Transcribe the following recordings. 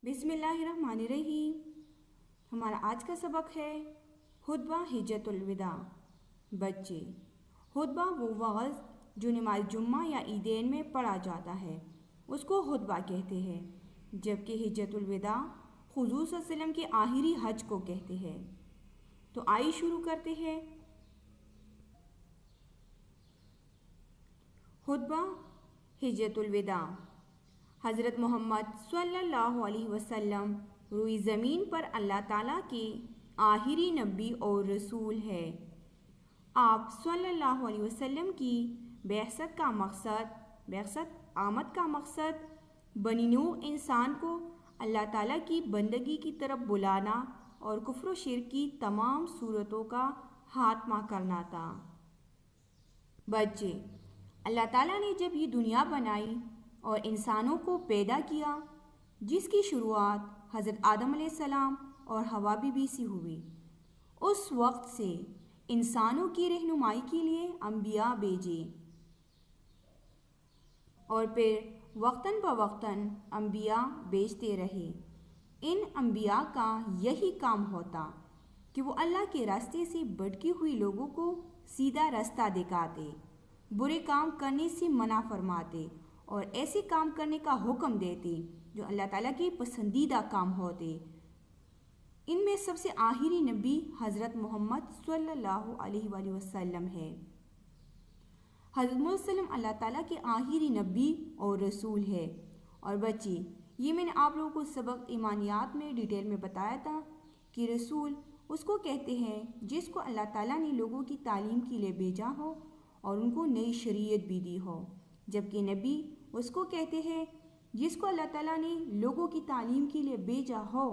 بسم اللہ الرحمن الرحیم۔ ہمارا آج کا سبق ہے خطبہ حجۃ الوداع۔ بچے، خطبہ وہ وعظ جو نماز جمعہ یا عیدین میں پڑھا جاتا ہے اس کو خطبہ کہتے ہیں، جبکہ حجۃ الوداع حضور صلی اللہ علیہ وسلم کے آخری حج کو کہتے ہیں۔ تو آئیے شروع کرتے ہیں۔ خطبہ حجۃ الوداع۔ حضرت محمد صلی اللہ علیہ وسلم روئی زمین پر اللہ تعالیٰ کے آخری نبی اور رسول ہے۔ آپ صلی اللہ علیہ وسلم کی بعثت آمد کا مقصد بنی نوع انسان کو اللہ تعالیٰ کی بندگی کی طرف بلانا اور کفر و شرک کی تمام صورتوں کا خاتمہ کرنا تھا۔ بچے، اللہ تعالیٰ نے جب یہ دنیا بنائی اور انسانوں کو پیدا کیا، جس کی شروعات حضرت آدم علیہ السلام اور حوا بی بی سے ہوئی، اس وقت سے انسانوں کی رہنمائی کے لیے انبیاء بھیجے اور پھر وقتاً فوقتاً انبیاء بھیجتے رہے۔ ان انبیاء کا یہی کام ہوتا کہ وہ اللہ کے راستے سے بھٹکی ہوئی لوگوں کو سیدھا راستہ دکھاتے، برے کام کرنے سے منع فرماتے اور ایسے کام کرنے کا حکم دیتے جو اللہ تعالیٰ کے پسندیدہ کام ہوتے۔ ان میں سب سے آخری نبی حضرت محمد صلی اللہ علیہ وآلہ وسلم ہے۔ حضرت محمد صلی اللہ علیہ وسلم اللہ تعالیٰ کے آخری نبی اور رسول ہے۔ اور بچے، یہ میں نے آپ لوگوں کو سبق ایمانیات میں ڈیٹیل میں بتایا تھا کہ رسول اس کو کہتے ہیں جس کو اللہ تعالیٰ نے لوگوں کی تعلیم کے لیے بھیجا ہو اور ان کو نئی شریعت بھی دی ہو، جبکہ نبی اس کو کہتے ہیں جس کو اللہ تعالیٰ نے لوگوں کی تعلیم کے لیے بھیجا ہو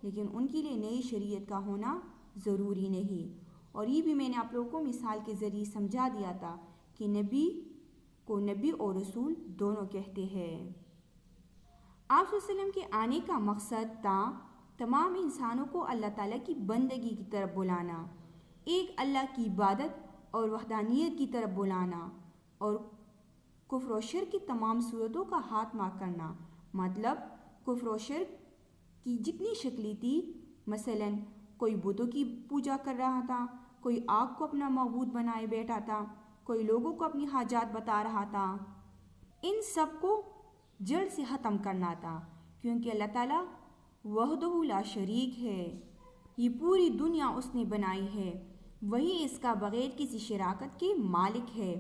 لیکن ان کے لیے نئی شریعت کا ہونا ضروری نہیں۔ اور یہ بھی میں نے آپ لوگوں کو مثال کے ذریعے سمجھا دیا تھا کہ نبی کو نبی اور رسول دونوں کہتے ہیں۔ آپ صلی اللہ علیہ وسلم کے آنے کا مقصد تھا تمام انسانوں کو اللہ تعالیٰ کی بندگی کی طرف بلانا، ایک اللہ کی عبادت اور وحدانیت کی طرف بلانا اور کفر و شرک کی تمام صورتوں کا خاتمہ کرنا۔ مطلب کفر و شرک کی جتنی شکلیں تھی، مثلا کوئی بتوں کی پوجا کر رہا تھا، کوئی آگ کو اپنا معبود بنائے بیٹھا تھا، کوئی لوگوں کو اپنی حاجات بتا رہا تھا، ان سب کو جڑ سے ختم کرنا تھا، کیونکہ اللہ تعالیٰ وحدہ لا شریک ہے۔ یہ پوری دنیا اس نے بنائی ہے، وہی اس کا بغیر کسی شراکت کے مالک ہے۔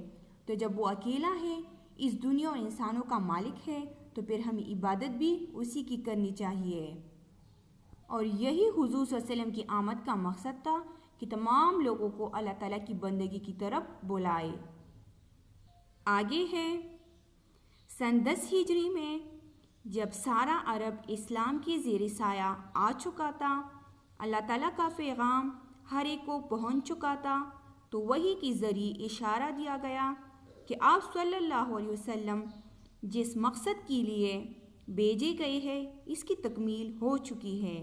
تو جب وہ اکیلا ہے، اس دنیا اور انسانوں کا مالک ہے، تو پھر ہمیں عبادت بھی اسی کی کرنی چاہیے۔ اور یہی حضور صلی اللہ علیہ وسلم کی آمد کا مقصد تھا کہ تمام لوگوں کو اللہ تعالیٰ کی بندگی کی طرف بلائے۔ آگے ہے سن 10 ہجری میں جب سارا عرب اسلام کے زیر سایہ آ چکا تھا، اللہ تعالیٰ کا پیغام ہر ایک کو پہنچ چکا تھا، تو وحی کے ذریعے اشارہ دیا گیا کہ آپ صلی اللہ علیہ وسلم جس مقصد کے لیے بھیجے گئے ہیں اس کی تکمیل ہو چکی ہے۔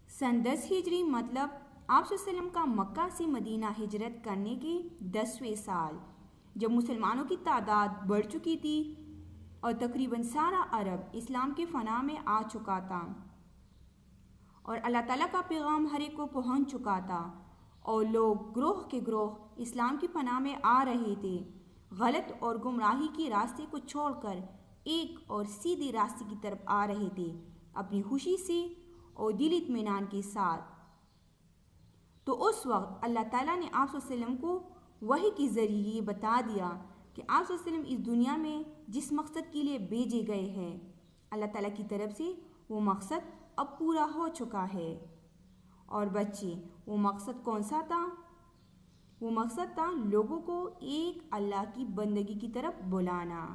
سن 10 ہجری مطلب آپ صلی اللہ علیہ وسلم کا مکہ سے مدینہ ہجرت کرنے کے 10ویں سال، جب مسلمانوں کی تعداد بڑھ چکی تھی اور تقریباً سارا عرب اسلام کے فنا میں آ چکا تھا اور اللہ تعالیٰ کا پیغام ہر ایک کو پہنچ چکا تھا اور لوگ گروہ کے گروہ اسلام کی پناہ میں آ رہے تھے، غلط اور گمراہی کے راستے کو چھوڑ کر ایک اور سیدھے راستے کی طرف آ رہے تھے، اپنی خوشی سے اور دل اطمینان کے ساتھ۔ تو اس وقت اللہ تعالیٰ نے آپ صلی اللہ علیہ وسلم کو وحی کے ذریعے یہ بتا دیا کہ آپ صلی اللہ علیہ وسلم اس دنیا میں جس مقصد کے لیے بھیجے گئے ہیں، اللہ تعالیٰ کی طرف سے وہ مقصد اب پورا ہو چکا ہے۔ اور بچے، وہ مقصد کون سا تھا؟ وہ مقصد تھا لوگوں کو ایک اللہ کی بندگی کی طرف بلانا۔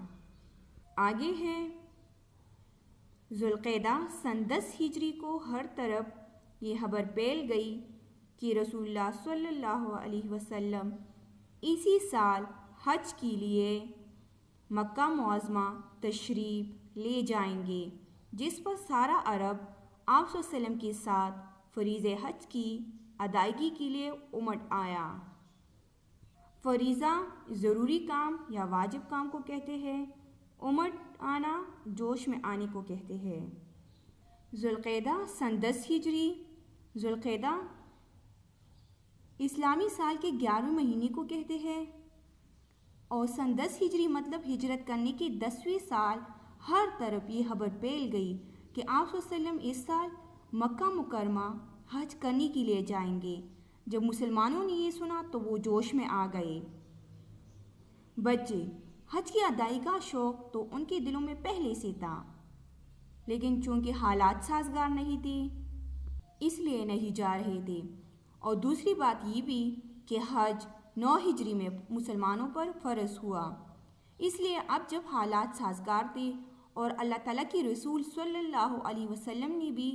آگے ہے ذوالقعدہ سن 10 ہجری کو ہر طرف یہ خبر پھیل گئی کہ رسول اللہ صلی اللہ علیہ وسلم اسی سال حج کے لیے مکہ معظمہ تشریف لے جائیں گے، جس پر سارا عرب آپ صلی اللہ علیہ وسلم کے ساتھ فریضہ حج کی ادائیگی کے لیے امٹ آیا۔ فریضہ ضروری کام یا واجب کام کو کہتے ہیں امٹ آنا، جوش میں آنے کو کہتے ہیں۔ ذوالقعدہ سن 10 ہجری، ذوالقعدہ اسلامی سال کے 11ویں مہینے کو کہتے ہیں، اور سن 10 ہجری مطلب ہجرت کرنے کے 10ویں سال ہر طرف یہ خبر پھیل گئی کہ آپ صلی اللہ علیہ وسلم اس سال مکہ مکرمہ حج کرنے کے لیے جائیں گے۔ جب مسلمانوں نے یہ سنا تو وہ جوش میں آ گئے۔ بچے حج کی ادائیگی کا شوق تو ان کے دلوں میں پہلے سے تھا، لیکن چونکہ حالات سازگار نہیں تھے اس لیے نہیں جا رہے تھے، اور دوسری بات یہ بھی کہ حج 9 ہجری میں مسلمانوں پر فرض ہوا، اس لیے اب جب حالات سازگار تھے اور اللہ تعالیٰ کی رسول صلی اللہ علیہ وسلم نے بھی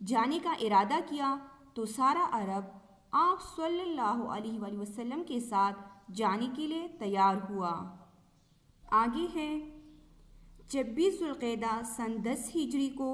جانے کا ارادہ کیا تو سارا عرب آپ صلی اللہ علیہ وآلہ وسلم کے ساتھ جانے کے لیے تیار ہوا۔ آگے ہے 26 ذوالقعدہ سن 10 ہجری کو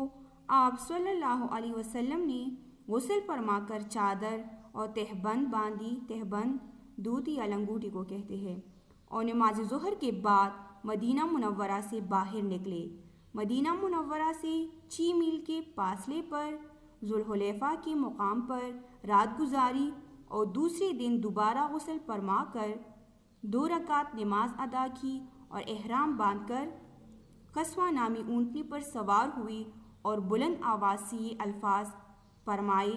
آپ صلی اللہ علیہ وسلم نے غسل فرما کر چادر اور تہبند باندھی، تہبند دودھ یا لنگوٹی کو کہتے ہیں، اور نماز ظہر کے بعد مدینہ منورہ سے باہر نکلے۔ مدینہ منورہ سے 6 میل کے فاصلے پر ذوالحلیفہ کے مقام پر رات گزاری اور دوسرے دن دوبارہ غسل فرما کر 2 رکعت نماز ادا کی اور احرام باندھ کر قصوہ نامی اونٹنی پر سوار ہوئی اور بلند آواز سے یہ الفاظ فرمائے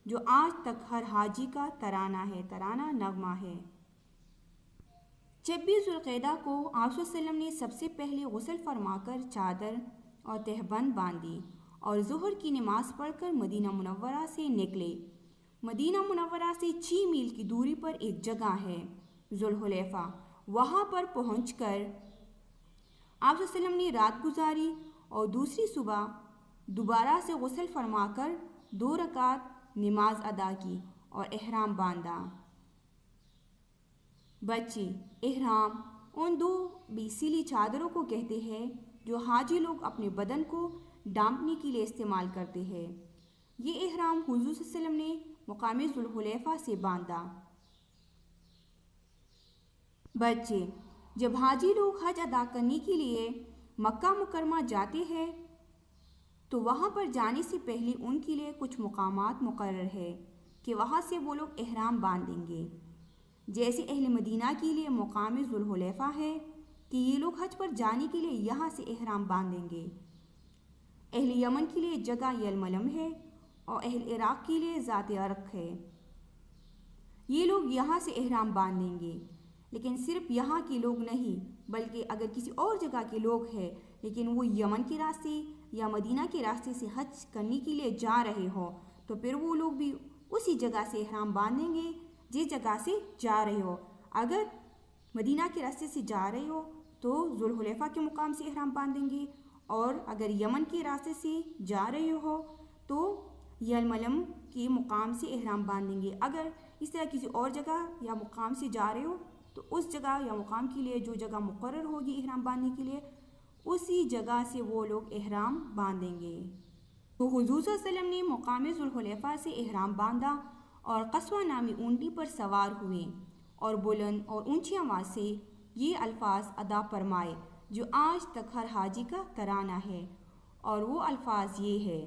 جو آج تک ہر حاجی کا ترانہ ہے، ترانہ نغمہ ہے۔ 26 ذوالقعدہ کو آپ صلی اللہ علیہ وسلم نے سب سے پہلے غسل فرما کر چادر اور تہبند باندھی اور ظہر کی نماز پڑھ کر مدینہ منورہ سے نکلے۔ مدینہ منورہ سے 6 میل کی دوری پر ایک جگہ ہے ذوالحلیفہ، وہاں پر پہنچ کر آپ صلی اللہ علیہ وسلم نے رات گزاری اور دوسری صبح دوبارہ سے غسل فرما کر 2 رکعت نماز ادا کی اور احرام باندھا۔ بچے احرام ان 2 بیسیلی چادروں کو کہتے ہیں جو حاجی لوگ اپنے بدن کو ڈھانپنے کے لیے استعمال کرتے ہیں۔ یہ احرام حضور صلی اللہ علیہ وسلم نے مقام ذوالحلیفہ سے باندھا۔ بچے جب حاجی لوگ حج ادا کرنے کے لیے مکہ مکرمہ جاتے ہیں تو وہاں پر جانے سے پہلے ان کے لیے کچھ مقامات مقرر ہے کہ وہاں سے وہ لوگ احرام باندھیں گے۔ جیسے اہل مدینہ کے لیے مقام ذوالحلیفہ ہے کہ یہ لوگ حج پر جانے کے لیے یہاں سے احرام باندھیں گے۔ اہل یمن کے لیے جگہ یلملم ہے اور اہل عراق کے لیے ذات عرق ہے۔ یہ لوگ یہاں سے احرام باندھیں گے، لیکن صرف یہاں کے لوگ نہیں بلکہ اگر کسی اور جگہ کے لوگ ہیں لیکن وہ یمن کے راستے یا مدینہ کے راستے سے حج کرنے کے لیے جا رہے ہو تو پھر وہ لوگ بھی اسی جگہ سے احرام باندھیں گے جس جگہ سے جا رہے ہو۔ اگر مدینہ کے راستے سے جا رہے ہو تو ذوالحلیفہ کے مقام سے احرام باندھیں گے، اور اگر یمن کے راستے سے جا رہے ہو تو یلملم کے مقام سے احرام باندھیں گے۔ اگر اس طرح کسی اور جگہ یا مقام سے جا رہے ہو تو اس جگہ یا مقام کے لیے جو جگہ مقرر ہوگی احرام باندھنے کے لیے اسی جگہ سے وہ لوگ احرام باندھیں گے۔ تو حضور صلی اللہ علیہ وسلم نے مقام ذوالحلیفہ سے احرام باندھا اور قصوہ نامی اونٹنی پر سوار ہوئے اور بلند اور اونچی آواز سے یہ الفاظ ادا فرمائے جو آج تک ہر حاجی کا ترانہ ہے، اور وہ الفاظ یہ ہے: